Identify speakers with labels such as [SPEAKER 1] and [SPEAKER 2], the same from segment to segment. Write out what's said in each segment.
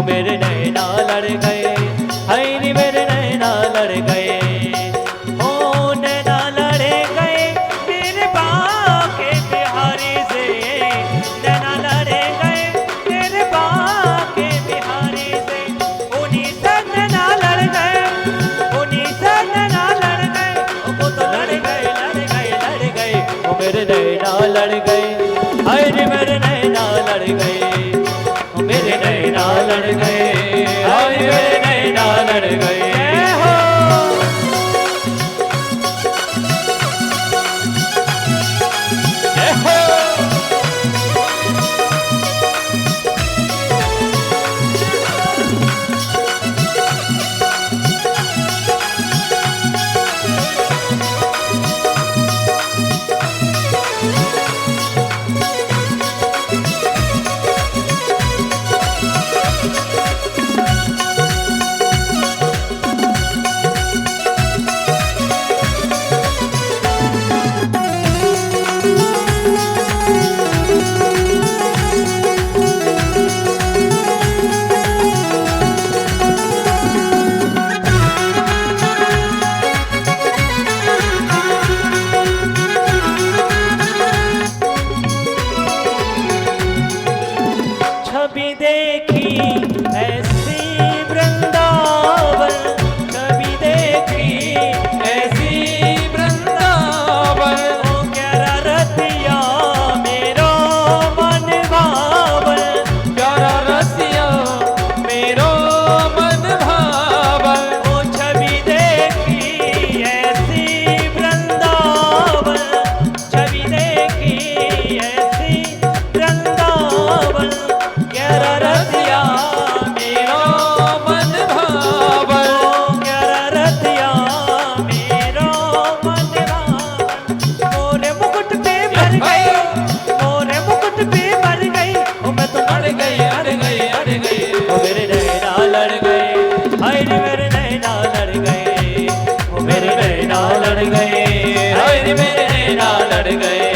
[SPEAKER 1] ओ मेरे नैना लड़ गए, हाय रे मेरे नैना लड़ गए, ओ नैना लड़ गए मेरे बाके बिहारी से, नैना लड़ गए मेरे बाके बिहारी से, उन्हीं से नैना लड़ गए, उन्हीं से नैना लड़ गए, वो तो लड़ गए लड़ गए लड़ गए, ओ मेरे नैना लड़ गए, हाय रे मेरे नैना लड़ गए, ओ मेरे नैना लड़ गए, हाय मेरे नैना लड़ गए हो। जय हो। छवि देखी ऐसी वृंदावन, छवि देखी ऐसी वृंदावन, ओ प्यारा रतिया मेरो मन भावन, प्यारा रतिया मेरो मन भावन, ओ छवि देखी ऐसी वृंदावन, छवि देखी ऐसी वृंदावन, प्यारा रतिया मेरो मन भावन, प्यारा रतिया मेरो मन भावन, मोरे मुकुट पे मर गई, मोरे मुकुट पे मर गई, ओ मैं तो अड़ गई अड़ गई अड़ गई, ओ मेरे नैना लड़ गए, हाय रे मेरे नैना लड़ गए, ओ मेरे नैना लड़ गए, हाय रे मेरे नैना लड़ गए,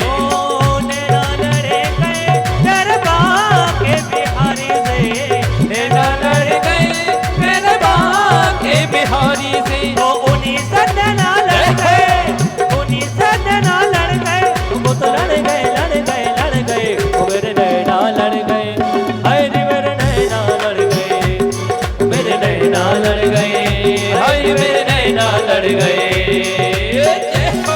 [SPEAKER 1] ओ नैना लड़ गए मेरे बाके बिहारी से, नैना लड़ गए मेरे बाके बिहारी से, ओ उन्हीं से नैना लड़ गए, उन्हीं से नैना लड़ गए, वो तो लड़ गए लड़ गए लड़ गए, ओ मेरे नैना लड़ गए, हाय रे मेरे नैना लड़ गए, ओ मेरे नैना लड़ गए, हाय रे मेरे नैना लड़ गए। जय हो।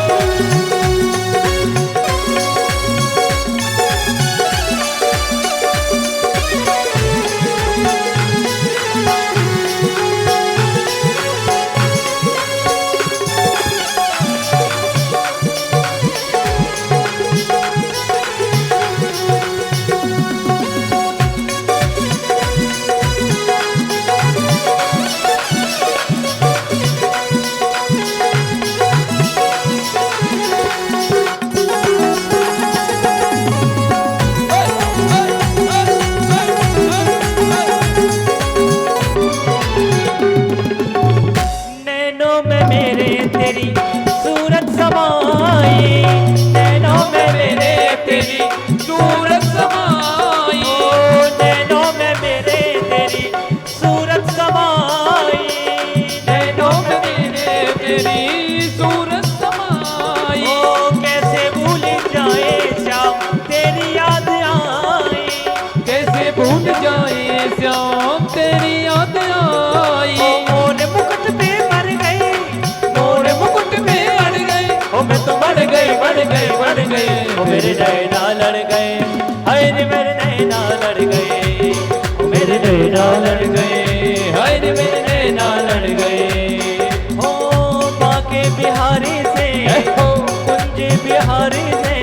[SPEAKER 1] नैनों में मेरे तेरी सूरत समाई, नैनों में मेरे तेरी सूरत समाई, ओ नैनों में मेरे तेरी सूरत समाई, नैनों में मेरे तेरी सूरत समाई, ओ कैसे भूल जाए श्याम तेरी याद आई, कैसे भूल जाए श्याम तेरी याद आई, मोरे मुकुट पे मर गई, मोरे मुकुट पे अड़ गई, ओ मैं तो मर गई मर गई मर गई, ओ मेरे नैना लड़ गए, हाय रे मेरे नैना लड़ गए, ओ मेरे नैना लड़ गए, हाय रे मेरे नैना लड़ गए, ओ बाके बिहारी से, कुंज बिहारी से,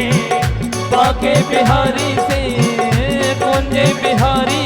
[SPEAKER 1] बाके बिहारी से, कुंज बिहारी